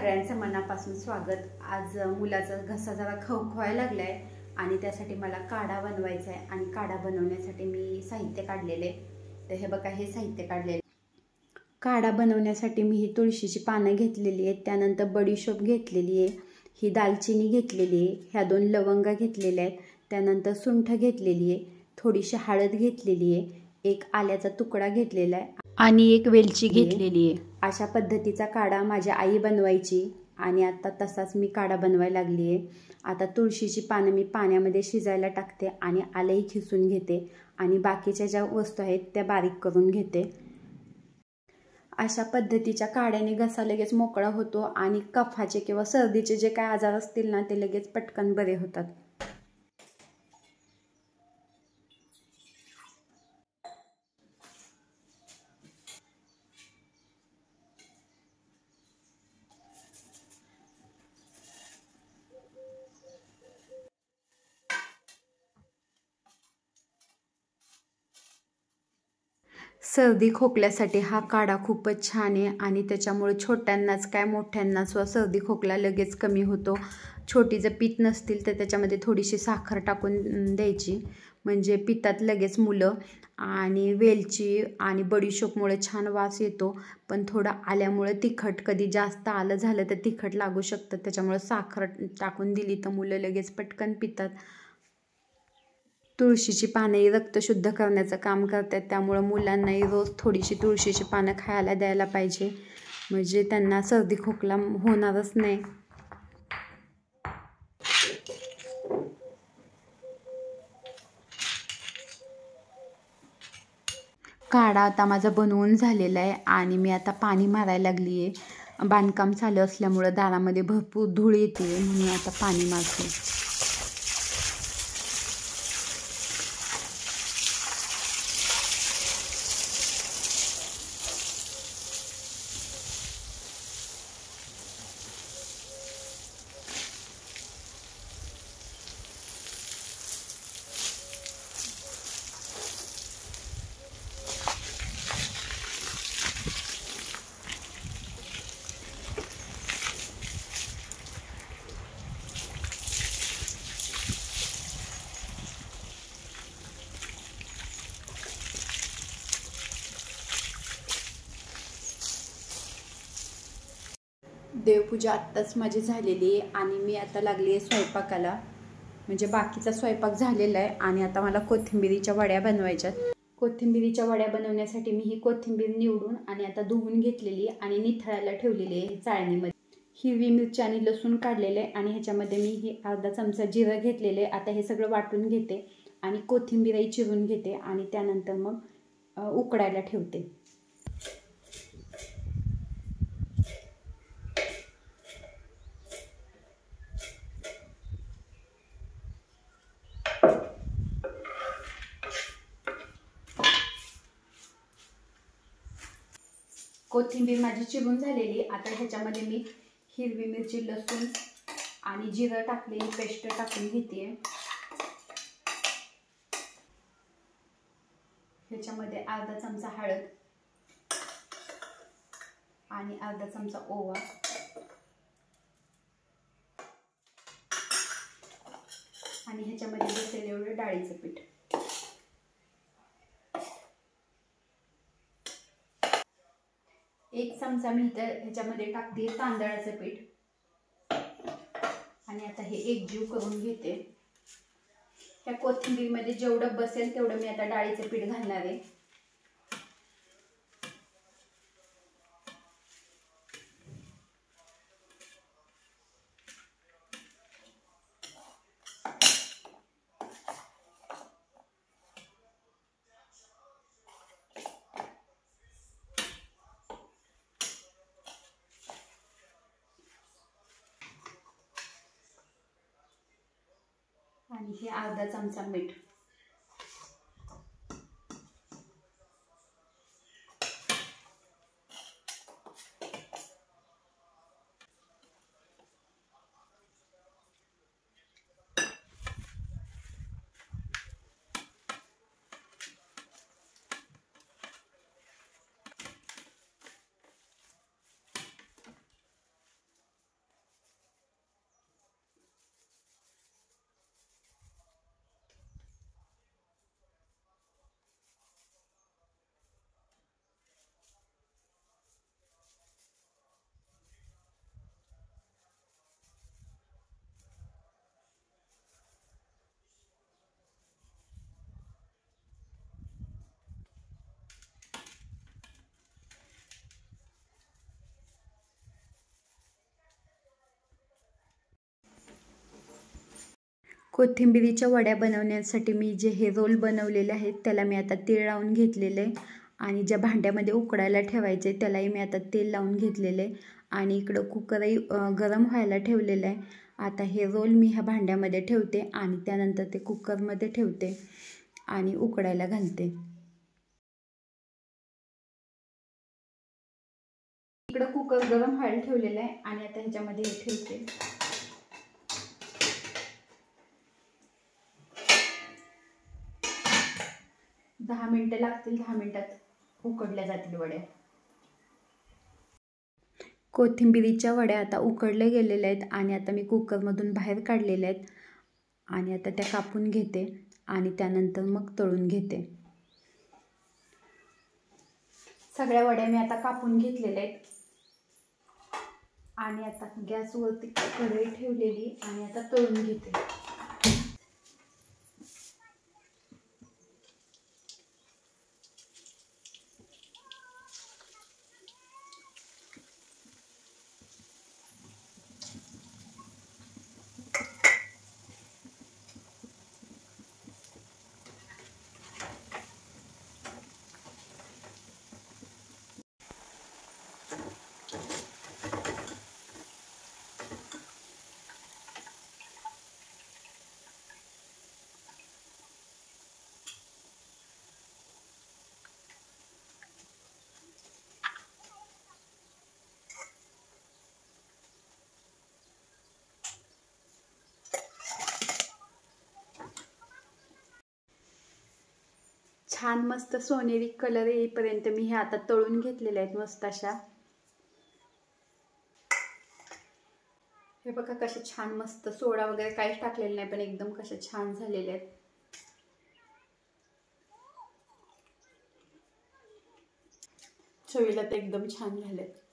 सगळ्यांचं मनापासून स्वागत। आज मुलाचा घसा जरा खवखवायला लागलाय आणि त्यासाठी मला काढा बनवायचा आहे आणि काढा बनवण्यासाठी मी साहित्य काढलेले। तर हे बघा, हे साहित्य काढलेले। काढा बनवण्यासाठी मी ही तुळशीची पानं घेतलेली आहेत, त्यानंतर बडीशोप घेतलेली आहे, ही दालचिनी घेतलेली आहे, ह्या 2 लवंगा घेतलेल्या आहेत, त्यानंतर सुंठ घेतलेली आहे, थोडीशी हळद घेतलेली आहे, एक आल्याचा तुकडा घेतलेला आहे आणि एक वेलची घेतलेली आहे। अशा पद्धतीचा काढा माझी आई बनवायची आणि आता तसाच मी काढा बनवायला लागली आहे। आता तुळशीची पानं मी पाण्यामध्ये शिजायला टाकते आणि आलंही खिसून घेते आणि बाकीच्या ज्या वस्तू आहेत त्या बारीक करून घेते। अशा पद्धतीच्या काढ्याने घसा लगेच मोकळा होतो आणि कफाचे किंवा सर्दीचे जे काय आजार असतील ना ते लगेच पटकन बरे होतात। सर्दी खोकल्यासाठी हा काढा खूपच छान आहे आणि त्याच्यामुळे छोट्यांनाच काय मोठ्यांनाच सर्दी खोकला लगेच कमी होतो। छोटी जर पीत नसतील तर त्याच्यामध्ये थोडीशी साखर टाकून द्यायची, म्हणजे पितात लगेच मुलं। आणि वेलची आणि बडीशोपमुळे छान वास येतो, पण थोडं आल्यामुळे तिखट, कधी जास्त आलं झालं तर तिखट लागू शकतं, त्याच्यामुळे साखर टाकून दिली तर मुलं लगेच पटकन पितात। तुळशीची पाने रक्त शुद्ध करण्याचं काम करतात, त्यामुळे मुलांनाही रोज थोडीशी तुळशीची पानं खायला द्यायला पाहिजे, म्हणजे त्यांना सर्दी खोकला होणारच नाही। काढा आता माझा बनवून झालेला आहे आणि मी आता पाणी मारायला लागली आहे। बांधकाम चालू असल्यामुळं दारामध्ये भरपूर धूळ येते, म्हणून आता पाणी मारते। देवपूजा आत्ताच माझी झालेली आहे आणि मी आता लागली आहे स्वयंपाकाला, म्हणजे बाकीचा स्वयंपाक झालेला आहे आणि आता मला कोथिंबिरीच्या वड्या बनवायच्यात। कोथिंबिरीच्या वड्या बनवण्यासाठी मी ही कोथिंबीर निवडून आणि आता धुवून घेतलेली आणि निथळायला ठेवलेली आहे चाळणीमध्ये। हिरवी मिरची आणि लसूण काढलेले आणि ह्याच्यामध्ये मी ही अर्धा चमचा जिरं घेतलेले। आता हे सगळं वाटून घेते आणि कोथिंबीरही चिरून घेते आणि त्यानंतर मग उकडायला ठेवते। कोथिंबीर माझी चिरून झालेली, आता ह्याच्यामध्ये मी हिरवी मिरची, लसूण आणि जिरं टाकलेली पेस्ट टाकून घेते। ह्याच्यामध्ये अर्धा चमचा हळद आणि अर्धा चमचा ओवा आणि ह्याच्यामध्ये बसेल एवढं डाळीचं पीठ। एक चमचा मी ह्याच्यामध्ये टाकते तांदळाचं पीठ आणि आता हे एकजीव करून घेते। ह्या कोथिंबीरमध्ये जेवढं बसेल तेवढं मी आता डाळीचं पीठ घालणार आहे। आणि हे अर्धा चमचा मीठ। कोथिंबिरीच्या वड्या बनवण्यासाठी मी जे हे रोल बनवलेले आहेत त्याला मी आता तेल लावून घेतलेले आणि ज्या भांड्यामध्ये उकडायला ठेवायचे त्यालाही मी आता तेल लावून घेतलेले आणि इकडं कुकरही गरम व्हायला ठेवलेलं आहे. आता हे रोल मी ह्या भांड्यामध्ये ठेवते आणि त्यानंतर ते कुकरमध्ये ठेवते आणि उकडायला घालते. इकडं कुकर गरम व्हायला ठेवलेलं आहे आणि आता ह्याच्यामध्ये हे ठेवते. दहा मिनिटं लागतील. 10 मिनिटात उकडल्या जातील वड्या. कोथिंबिरीच्या वड्या आता उकडल्या गेलेल्या आहेत आणि आता मी कुकरमधून बाहेर काढलेल्या आहेत आणि आता त्या कापून घेते आणि त्यानंतर मग तळून घेते. सगळ्या वड्या मी आता कापून घेतलेल्या आहेत आणि आता गॅसवरती कढई ठेवलेली आणि आता तळून घेते. छान मस्त सोनेरी कलर येईपर्यंत मी हे आता तळून घेतलेले आहेत मस्त अशा. हे बघा कसे छान मस्त, सोडा वगैरे काहीच टाकलेलं नाही पण एकदम कसे छान झालेले आहेत. चवीला ते एकदम छान झालेत.